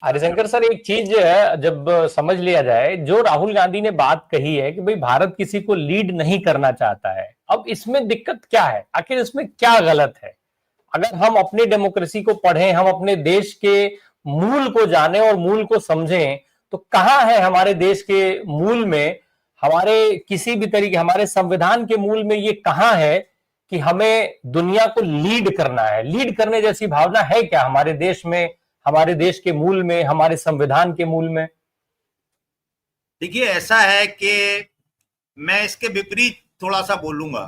Harishankar sir, एक चीज जब समझ लिया जाए, जो राहुल गांधी ने बात कही है कि भाई भारत किसी को लीड नहीं करना चाहता है, अब इसमें दिक्कत क्या है? आखिर इसमें क्या गलत है? अगर हम अपनी डेमोक्रेसी को पढ़ें, हम अपने देश के मूल को जानें और मूल को समझें, तो कहां है हमारे देश के मूल में, हमारे किसी भी तरीके, हमारे संविधान के मूल में ये कहां है कि हमें दुनिया को लीड करना है? लीड करने जैसी भावना है क्या हमारे देश में, हमारे देश के मूल में, हमारे संविधान के मूल में? देखिए, ऐसा है कि मैं इसके विपरीत थोड़ा सा बोलूंगा।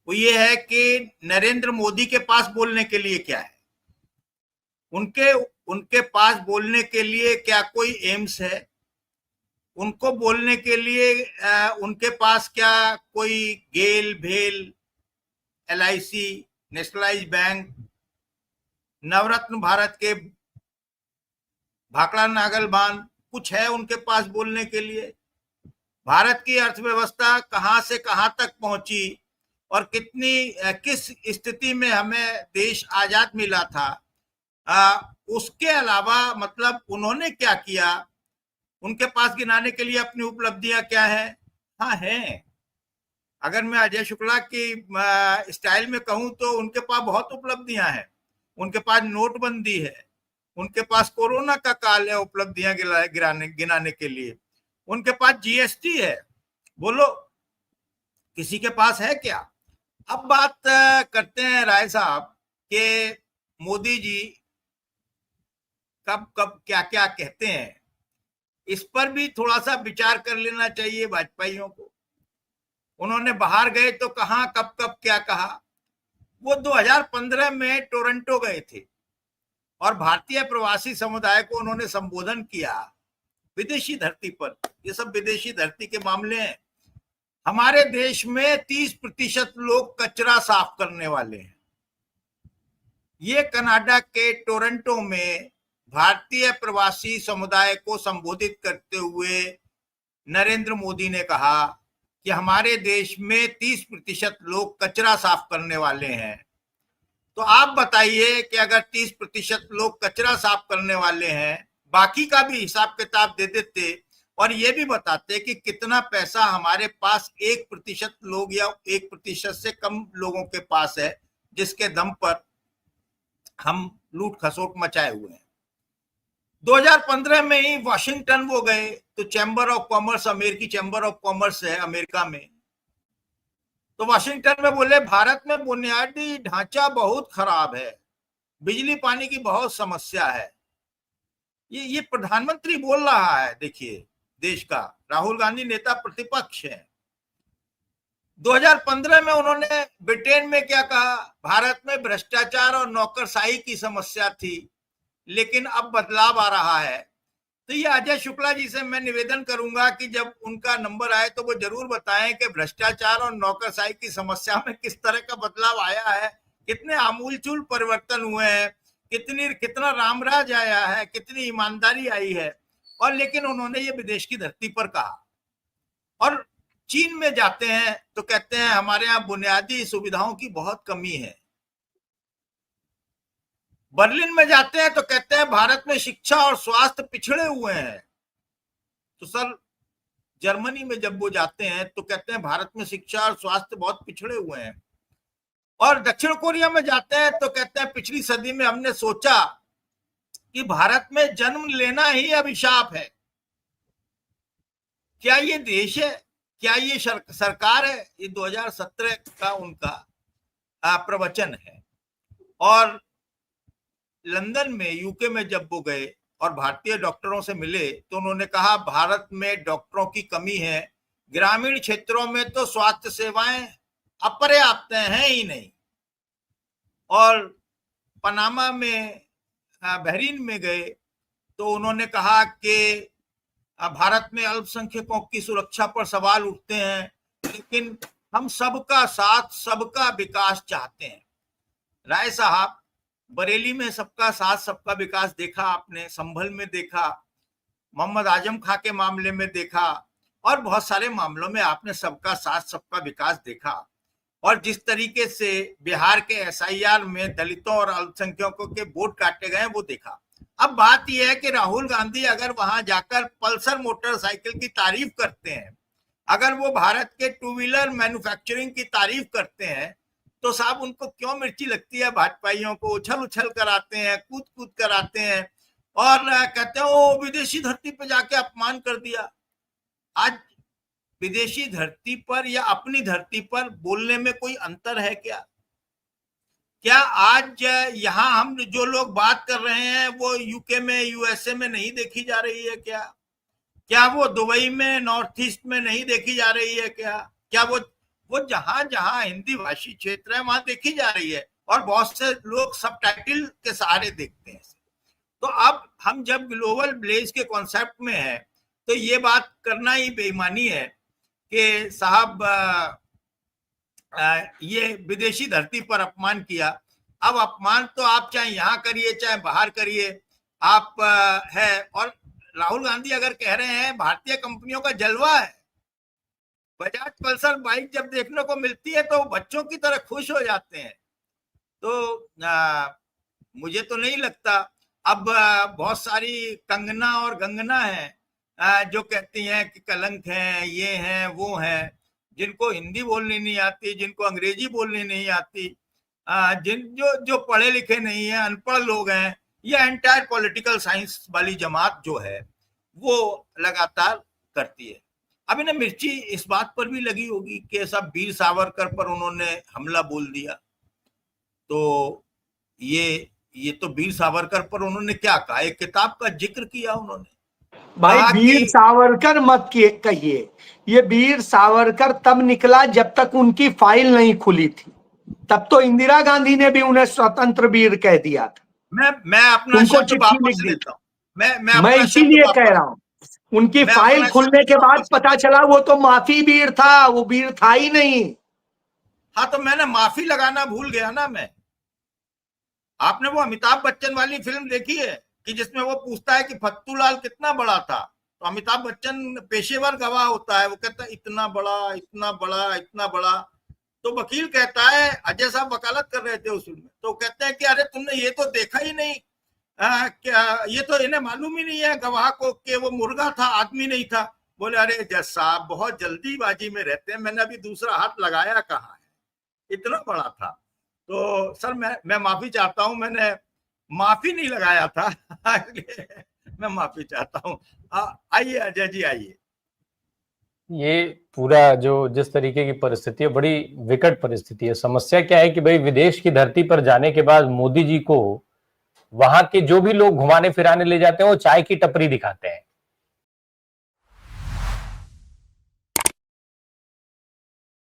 वो ये है कि नरेंद्र मोदी के पास बोलने के लिए क्या है? उनके उनके पास बोलने के लिए क्या कोई एम्स है? उनको बोलने के लिए उनके पास क्या कोई गेल भेल, LIC, नेशनलाइज बैंक, नवरत्न भारत के भाखड़ा नागल बांध कुछ है उनके पास बोलने के लिए? भारत की अर्थव्यवस्था कहां से कहां तक पहुंची और किस स्थिति में हमें देश आजाद मिला था, उसके अलावा मतलब उन्होंने क्या किया, उनके पास गिनाने के लिए अपनी उपलब्धियां क्या है? हाँ है। अगर मैं अजय शुक्ला की स्टाइल में कहूं तो उनके पास बहुत उपलब्धियां हैं। उनके पास नोटबंदी है, उनके पास कोरोना का काल है उपलब्धियां गिनाने के लिए, उनके पास GST है। बोलो, किसी के पास है क्या? अब बात करते हैं राय साहब कि मोदी जी कब कब क्या क्या कहते हैं। इस पर भी थोड़ा सा विचार कर लेना चाहिए वाजपेयियों को। उन्होंने बाहर गए तो कहा, कब कब क्या कहा। वो 2015 में टोरंटो गए थे और भारतीय प्रवासी समुदाय को उन्होंने संबोधन किया विदेशी धरती पर। ये सब विदेशी धरती के मामले हैं। हमारे देश में 30% लोग कचरा साफ करने वाले हैं। ये कनाडा के टोरंटो में भारतीय प्रवासी समुदाय को संबोधित करते हुए नरेंद्र मोदी ने कहा कि हमारे देश में 30% लोग कचरा साफ करने वाले हैं। तो आप बताइए कि अगर 30% लोग कचरा साफ करने वाले हैं, बाकी का भी हिसाब किताब दे देते और ये भी बताते कि कितना पैसा हमारे पास 1% लोग या 1% से कम लोगों के पास है, जिसके दम पर हम लूट खसोट मचाए हुए हैं। 2015 में ही वाशिंगटन वो गए तो चैम्बर ऑफ कॉमर्स, अमेरिकी चैम्बर ऑफ कॉमर्स है अमेरिका में, तो वाशिंगटन में बोले भारत में बुनियादी ढांचा बहुत खराब है, बिजली पानी की बहुत समस्या है। ये प्रधानमंत्री बोल रहा है। देखिए, देश का राहुल गांधी नेता प्रतिपक्ष है। 2015 में उन्होंने ब्रिटेन में क्या कहा? भारत में भ्रष्टाचार और नौकरशाही की समस्या थी, लेकिन अब बदलाव आ रहा है। तो ये अजय शुक्ला जी से मैं निवेदन करूंगा कि जब उनका नंबर आए तो वो जरूर बताएं कि भ्रष्टाचार और नौकरशाही की समस्या में किस तरह का बदलाव आया है, कितने आमूलचूल परिवर्तन हुए हैं, कितना रामराज आया है, कितनी ईमानदारी आई है। और लेकिन उन्होंने ये विदेश की धरती पर कहा। और चीन में जाते हैं तो कहते हैं हमारे यहाँ बुनियादी सुविधाओं की बहुत कमी है। बर्लिन में जाते हैं तो कहते हैं भारत में शिक्षा और स्वास्थ्य पिछड़े हुए हैं। तो सर, जर्मनी में जब वो जाते हैं तो कहते हैं भारत में शिक्षा और स्वास्थ्य बहुत पिछड़े हुए हैं। और दक्षिण कोरिया में जाते हैं तो कहते हैं पिछली सदी में हमने सोचा कि भारत में जन्म लेना ही अभिशाप है। क्या ये देश है? क्या ये सरकार है? ये 2017 का उनका प्रवचन है। और लंदन में, यूके में जब वो गए और भारतीय डॉक्टरों से मिले तो उन्होंने कहा भारत में डॉक्टरों की कमी है, ग्रामीण क्षेत्रों में तो स्वास्थ्य सेवाएं अपर्याप्त हैं ही नहीं। और पनामा में, बहरीन में गए तो उन्होंने कहा कि भारत में अल्पसंख्यकों की सुरक्षा पर सवाल उठते हैं, लेकिन हम सबका साथ सबका विकास चाहते हैं। राय साहब, बरेली में सबका साथ सबका विकास देखा आपने, संभल में देखा, मोहम्मद आजम खां के मामले में देखा, और बहुत सारे मामलों में आपने सबका साथ सबका विकास देखा। और जिस तरीके से बिहार के SIR में दलितों और अल्पसंख्यकों के वोट काटे गए वो देखा। अब बात यह है कि राहुल गांधी अगर वहां जाकर पल्सर मोटरसाइकिल की तारीफ करते हैं, अगर वो भारत के टू व्हीलर मैन्युफैक्चरिंग की तारीफ करते हैं, तो साहब उनको क्यों मिर्ची लगती है? भाजपाइयों को उछल उछल कर आते हैं, कूद कूद कर आते हैं और कहते हैं वो विदेशी धरती पर जाके अपमान कर दिया। आज विदेशी धरती पर या अपनी धरती पर बोलने में कोई अंतर है क्या? क्या आज यहाँ हम जो लोग बात कर रहे हैं वो यूके में, यूएसए में नहीं देखी जा रही है क्या? क्या वो दुबई में, नॉर्थ ईस्ट में नहीं देखी जा रही है क्या? क्या वो जहां जहां हिंदी भाषी क्षेत्र है वहां देखी जा रही है, और बहुत से लोग सबटाइटल के सहारे देखते हैं। तो अब हम जब ग्लोबल विलेज के कॉन्सेप्ट में है, तो ये बात करना ही बेईमानी है कि साहब ये विदेशी धरती पर अपमान किया। अब अपमान तो आप चाहे यहाँ करिए चाहे बाहर करिए, आप है। और राहुल गांधी अगर कह रहे हैं भारतीय कंपनियों का जलवा है, बजाज पल्सर बाइक जब देखने को मिलती है तो बच्चों की तरह खुश हो जाते हैं। तो मुझे तो नहीं लगता। अब बहुत सारी कंगना और गंगना है जो कहती हैं कि कलंक है, ये है वो है, जिनको हिंदी बोलनी नहीं आती, जिनको अंग्रेजी बोलनी नहीं आती, जो पढ़े लिखे नहीं है, अनपढ़ लोग हैं, ये एंटायर पॉलिटिकल साइंस वाली जमात जो है वो लगातार करती है। अब इन्हें मिर्ची इस बात पर भी लगी होगी कि ऐसा वीर सावरकर पर उन्होंने हमला बोल दिया। तो ये तो वीर सावरकर पर उन्होंने क्या कहा? एक किताब का जिक्र किया उन्होंने। भाई वीर सावरकर मत कहिए, ये वीर सावरकर तब निकला जब तक उनकी फाइल नहीं खुली थी। तब तो इंदिरा गांधी ने भी उन्हें स्वतंत्र वीर कह दिया था। मैं अपना शब्द वापस लेता हूं। मैं इसीलिए कह रहा हूं, उनकी फाइल खुलने के बाद पता चला वो तो माफी वीर था, वो वीर था ही नहीं। हाँ, तो मैंने माफी लगाना भूल गया ना मैं। आपने वो अमिताभ बच्चन वाली फिल्म देखी है कि जिसमें वो पूछता है कि फत्तूलाल कितना बड़ा था? तो अमिताभ बच्चन पेशेवर गवाह होता है, वो कहता है इतना बड़ा, इतना बड़ा, इतना बड़ा। तो वकील कहता है, अजय साहब वकालत कर रहे थे उस फिल्म में, तो कहते हैं कि अरे तुमने ये तो देखा ही नहीं, क्या ये तो इन्हें मालूम ही नहीं है गवाह को कि वो मुर्गा था, आदमी नहीं था। बोले अरे जज साहब बहुत जल्दीबाजी में रहते हैं, मैंने अभी दूसरा हाथ लगाया कहाँ है, इतना बड़ा था। तो सर मैं माफी चाहता हूं, मैंने माफी नहीं लगाया था मैं माफी चाहता हूं। आइए अजय जी, आइए। ये पूरा जो जिस तरीके की परिस्थिति है, बड़ी विकट परिस्थिति है। समस्या क्या है कि भाई विदेश की धरती पर जाने के बाद मोदी जी को वहां के जो भी लोग घुमाने फिराने ले जाते हैं वो चाय की टपरी दिखाते हैं।